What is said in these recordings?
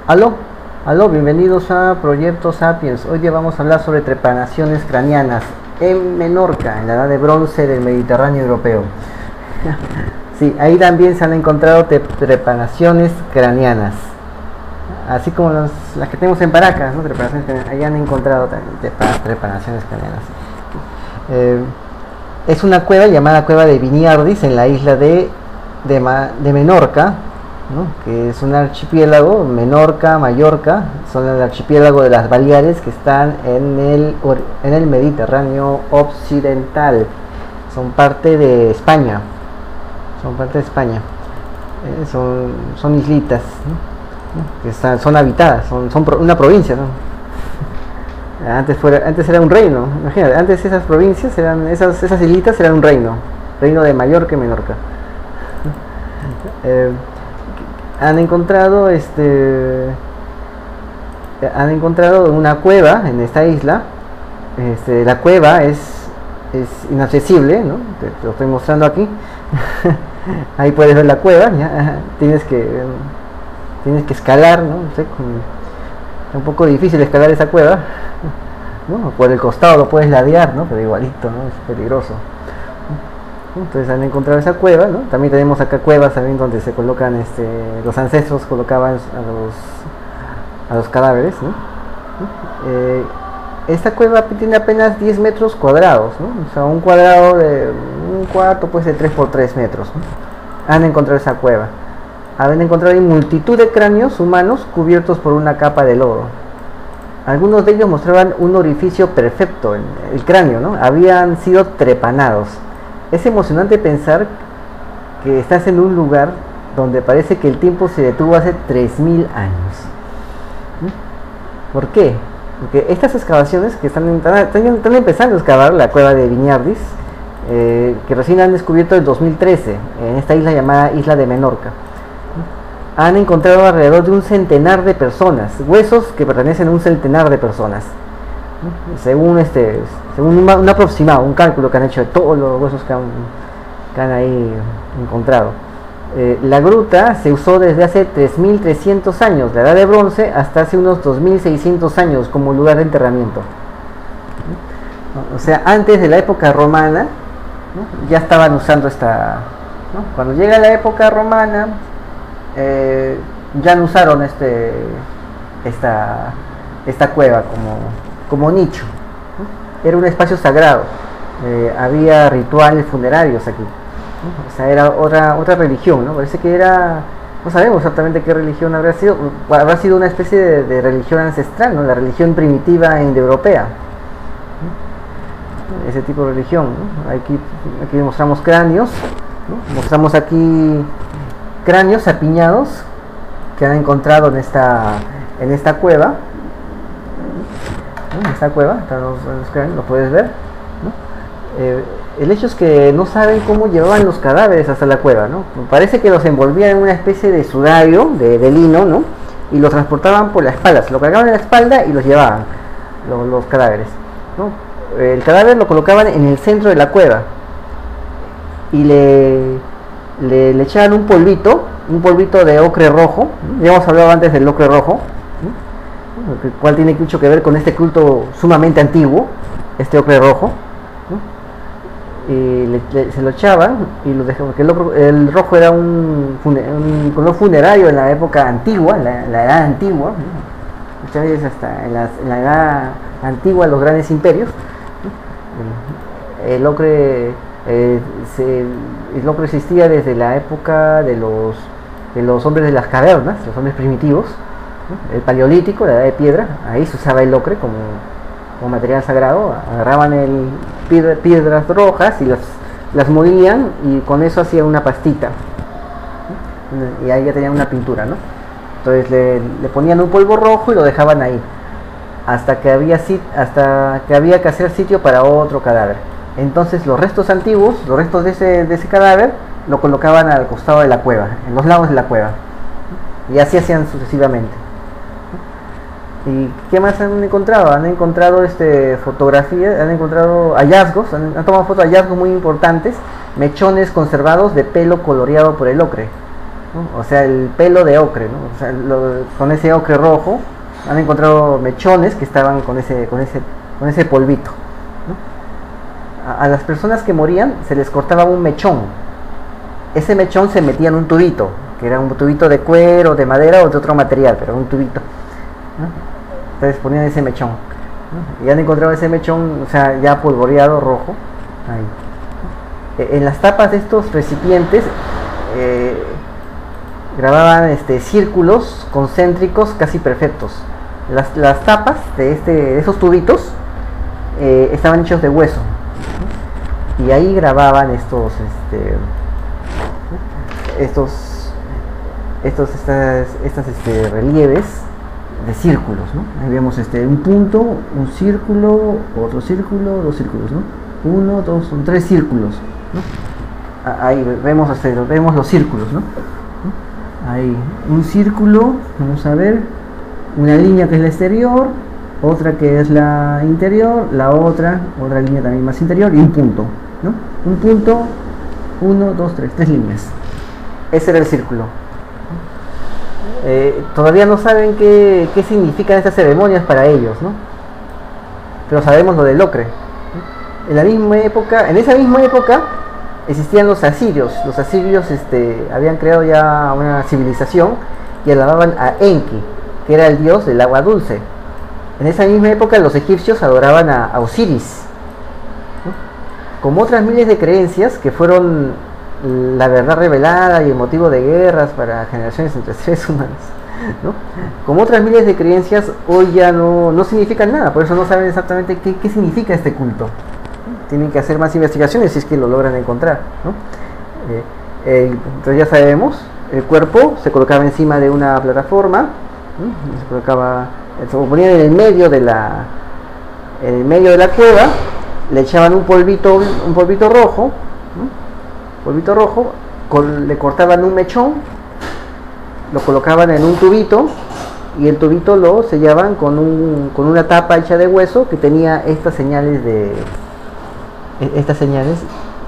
Aló, aló, bienvenidos a Proyecto Sapiens. Hoy día vamos a hablar sobre trepanaciones craneanas en Menorca, en la edad de bronce del Mediterráneo europeo. Sí, ahí también se han encontrado trepanaciones craneanas, así como las que tenemos en Paracas, ¿no? Trepanaciones craneanas. Ahí han encontrado también trepanaciones craneanas. Es una cueva llamada Cueva de Biniardis en la isla de Menorca, ¿no? Que es un archipiélago. Menorca, Mallorca, son el archipiélago de las Baleares que están en el Mediterráneo occidental. Son parte de España. Son islitas, ¿no? Que son habitadas, son una provincia, ¿no? Antes era un reino, imagínate, antes esas provincias esas islitas eran un reino de Mallorca y Menorca. Han encontrado una cueva en esta isla. La cueva es inaccesible, ¿no? Te lo estoy mostrando aquí. Ahí puedes ver la cueva, ¿ya? Tienes que escalar, ¿no? No sé, es un poco difícil escalar esa cueva, ¿no? Por el costado lo puedes ladear, ¿no? Pero igualito, ¿no? Es peligroso. Entonces han encontrado esa cueva, ¿no? También tenemos acá cuevas también donde se colocan, los ancestros colocaban a los cadáveres, ¿no? Esta cueva tiene apenas 10 metros cuadrados, ¿no? O sea, un cuarto pues de 3 por 3 metros, ¿no? Han encontrado esa cueva. Han encontrado ahí multitud de cráneos humanos cubiertos por una capa de lodo. Algunos de ellos mostraban un orificio perfecto en el cráneo, ¿no? Habían sido trepanados. Es emocionante pensar que estás en un lugar donde parece que el tiempo se detuvo hace 3000 años. ¿Por qué? Porque estas excavaciones que están empezando a excavar la cueva de Biniardis, que recién han descubierto en 2013 en esta isla llamada Isla de Menorca, han encontrado alrededor de un centenar de personas, huesos que pertenecen a un centenar de personas, según un aproximado, un cálculo que han hecho de todos los huesos que han ahí encontrado. La gruta se usó desde hace 3300 años, la edad de bronce, hasta hace unos 2600 años como lugar de enterramiento. O sea, antes de la época romana, ¿no? Ya estaban usando ¿no? Cuando llega la época romana, ya no usaron esta cueva como nicho, ¿no? Era un espacio sagrado. Había rituales funerarios aquí, ¿no? O sea, era otra religión, ¿no? Parece que no sabemos exactamente qué religión habrá sido una especie de religión ancestral, ¿no? La religión primitiva indoeuropea, ¿no? Ese tipo de religión, ¿no? Aquí mostramos cráneos, ¿no? Mostramos aquí cráneos apiñados que han encontrado en esta cueva, ¿no? En esta cueva están los cráneos, lo puedes ver, ¿no? El hecho es que no saben cómo llevaban los cadáveres hasta la cueva, ¿no? Parece que los envolvían en una especie de sudario de lino, ¿no? Y los transportaban por la espalda, se lo cargaban en la espalda y los llevaban los cadáveres, ¿no? El cadáver lo colocaban en el centro de la cueva y le echaban un polvito de ocre rojo, ¿no? Ya hemos hablado antes del ocre rojo, ¿no? El cual tiene mucho que ver con este culto sumamente antiguo, este ocre rojo, ¿no? Y se lo echaban y lo dejaban, porque el rojo era un color funerario en la época antigua, en la edad antigua, ¿no? Muchas veces hasta en la edad antigua de los grandes imperios, ¿no? El ocre existía desde la época de los hombres de las cavernas, los hombres primitivos, ¿no? El paleolítico, la edad de piedra, ahí se usaba el ocre como material sagrado. Agarraban piedras rojas y las molían y con eso hacían una pastita, ¿no? Y ahí ya tenían una pintura, ¿no? Entonces le ponían un polvo rojo y lo dejaban ahí hasta que había que hacer sitio para otro cadáver. Entonces los restos antiguos, los restos de ese cadáver, lo colocaban al costado de la cueva, en los lados de la cueva, y así hacían sucesivamente. ¿Y qué más han encontrado? Han encontrado fotografías, han encontrado hallazgos, han tomado fotos de hallazgos muy importantes, mechones conservados de pelo coloreado por el ocre, ¿no? O sea, el pelo de ocre, ¿no? O sea, con ese ocre rojo han encontrado mechones que estaban con ese polvito, ¿no? A las personas que morían se les cortaba un mechón. Ese mechón se metía en un tubito, que era un tubito de cuero, de madera o de otro material, pero un tubito, ¿no? Entonces ponían ese mechón, ¿no? Y han encontrado ese mechón, o sea, ya polvoreado, rojo, ahí. En las tapas de estos recipientes grababan círculos concéntricos casi perfectos. Las tapas de esos tubitos estaban hechos de hueso, ¿no? Y ahí grababan estos relieves de círculos, ¿no? Ahí vemos un punto, un círculo, otro círculo, dos círculos, ¿no? Uno, dos, son tres círculos, ¿no? Ahí vemos los círculos, ¿no? Hay un círculo, vamos a ver, una línea que es la exterior, otra que es la interior, la otra línea también más interior y un punto, ¿no? Un punto, uno, dos, tres líneas. Ese era el círculo. Todavía no saben qué significan estas ceremonias para ellos, ¿no? Pero sabemos lo del ocre. En esa misma época existían los asirios. Los asirios habían creado ya una civilización y alababan a Enki, que era el dios del agua dulce. En esa misma época los egipcios adoraban a Osiris, ¿no? Como otras miles de creencias que fueron la verdad revelada y el motivo de guerras para generaciones entre seres humanos, ¿no? Como otras miles de creencias, hoy ya no significan nada, por eso no saben exactamente qué significa este culto. Tienen que hacer más investigaciones si es que lo logran encontrar, ¿no? Entonces ya sabemos, el cuerpo se colocaba encima de una plataforma, ¿no? Se ponía en el medio de la cueva, le echaban un polvito rojo, ¿no? Polvito rojo, le cortaban un mechón, lo colocaban en un tubito y el tubito lo sellaban con una tapa hecha de hueso que tenía estas señales,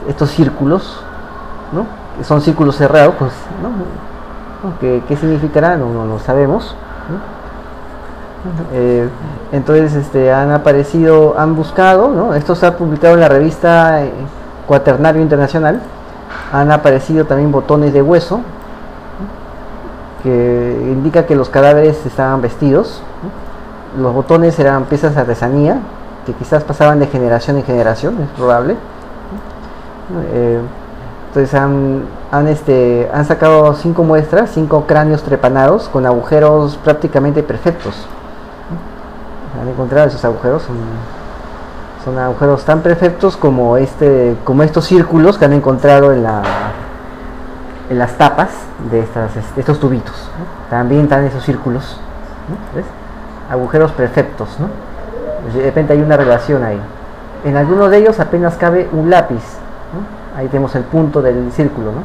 estos círculos, ¿no? Que son círculos cerrados, pues, ¿no? ¿Qué significará? No lo sabemos, ¿no? Entonces han buscado, ¿no? Esto se ha publicado en la revista Cuaternario Internacional. Han aparecido también botones de hueso, ¿no? Que indica que los cadáveres estaban vestidos, ¿no? Los botones eran piezas de artesanía que quizás pasaban de generación en generación, es probable, ¿no? Entonces han sacado 5 muestras, 5 cráneos trepanados con agujeros prácticamente perfectos, ¿no? Han encontrado esos agujeros, son agujeros tan perfectos como estos círculos que han encontrado en las tapas de estos tubitos, ¿no? También están esos círculos, ¿no? ¿Ves? Agujeros perfectos, ¿no? De repente hay una relación ahí. En algunos de ellos apenas cabe un lápiz, ¿no? Ahí tenemos el punto del círculo, ¿no?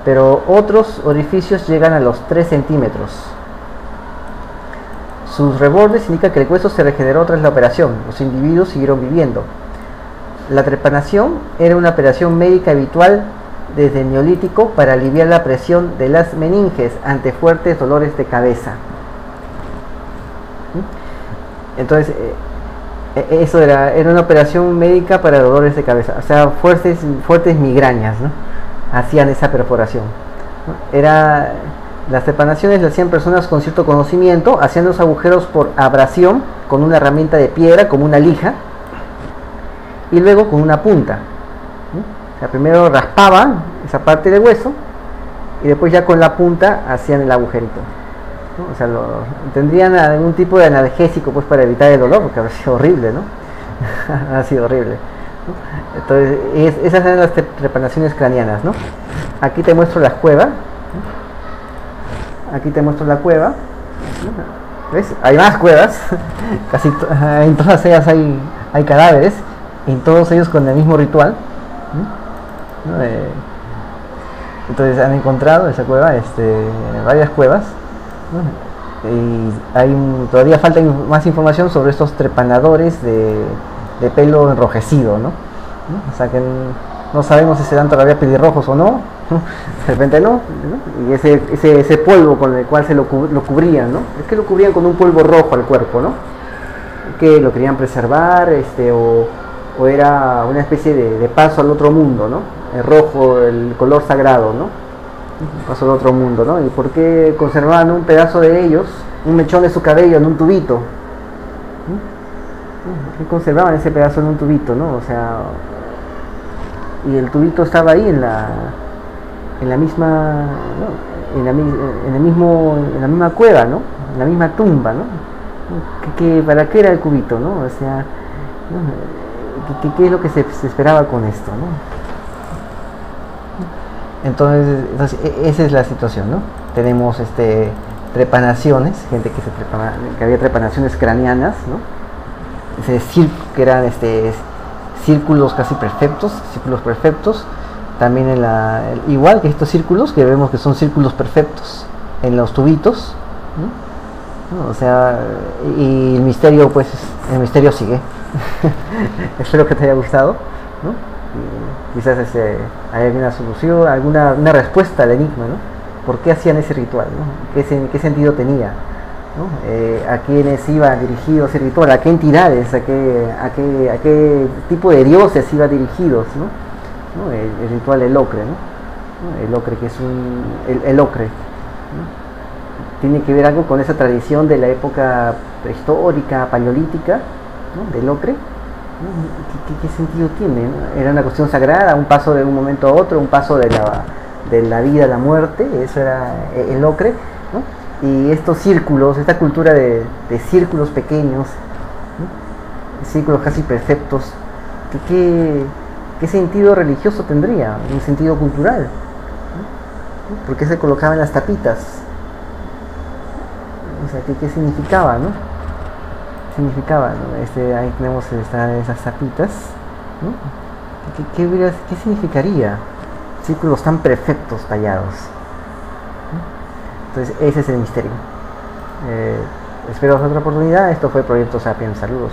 Pero otros orificios llegan a los 3 centímetros. Sus rebordes indican que el hueso se regeneró tras la operación. Los individuos siguieron viviendo. La trepanación era una operación médica habitual desde el Neolítico para aliviar la presión de las meninges ante fuertes dolores de cabeza. Entonces, eso era una operación médica para dolores de cabeza, o sea, fuertes migrañas, ¿no? Hacían esa perforación, ¿no? Las trepanaciones las hacían personas con cierto conocimiento, hacían los agujeros por abrasión con una herramienta de piedra como una lija y luego con una punta, ¿no? O sea, primero raspaban esa parte del hueso y después ya con la punta hacían el agujerito, ¿no? O sea, tendrían algún tipo de analgésico pues para evitar el dolor, porque ha sido horrible, ¿no? Ha sido horrible, ¿no? Entonces esas eran las trepanaciones craneanas, ¿no? Aquí te muestro la cueva, ¿no? Aquí te muestro la cueva, ¿no? ¿Ves? Hay más cuevas, en todas ellas hay cadáveres, en todos ellos con el mismo ritual, ¿no? Entonces han encontrado esa cueva, varias cuevas, ¿no? Y todavía falta más información sobre estos trepanadores de pelo enrojecido, ¿no? O sea que no sabemos si serán todavía pelirrojos o no, De repente no, ¿no? Y ese polvo con el cual se lo cubrían, ¿no? Es que lo cubrían con un polvo rojo al cuerpo, ¿no? Que lo querían preservar, o era una especie de paso al otro mundo, ¿no? El rojo, el color sagrado, ¿no? Paso al otro mundo, ¿no? ¿Y por qué conservaban un pedazo de ellos, un mechón de su cabello en un tubito? ¿Por qué conservaban ese pedazo en un tubito, no? O sea, y el tubito estaba ahí en la misma, ¿no? En la misma cueva, ¿no? En la misma tumba, ¿no? ¿Para qué era el cubito, no? O sea, ¿no? ¿Qué es lo que se esperaba con esto, no? Entonces esa es la situación, ¿no? Tenemos trepanaciones, gente que había trepanaciones craneanas, ¿no? Que eran círculos casi perfectos, círculos perfectos. También igual que estos círculos que vemos que son círculos perfectos en los tubitos, ¿no? O sea, y el misterio, pues, el misterio sigue. Espero que te haya gustado, ¿no? Y quizás hay alguna solución, una respuesta al enigma, ¿no? ¿Por qué hacían ese ritual, ¿no? ¿Qué sentido tenía, ¿no? ¿A quiénes iba dirigido ese ritual? ¿A qué entidades? ¿A qué tipo de dioses iba dirigidos, ¿no? ¿No? El ritual del ocre, ¿no? El ocre, que es el ocre, ¿no? Tiene que ver algo con esa tradición de la época prehistórica, paleolítica, ¿no? Del ocre. ¿Qué sentido tiene, ¿no? Era una cuestión sagrada, un paso de un momento a otro, un paso de la vida a la muerte, eso era el ocre, ¿no? Y estos círculos, esta cultura de círculos pequeños, ¿no? Círculos casi perfectos, ¿qué sentido religioso tendría? Un sentido cultural, ¿no? ¿Por qué se colocaban las tapitas? O sea, ¿qué significaba, no? Significaba, ¿no? Ahí tenemos esas tapitas, ¿no? ¿Qué significaría círculos tan perfectos tallados, ¿no? Entonces ese es el misterio. Espero otra oportunidad. Esto fue Proyecto Sapiens. Saludos.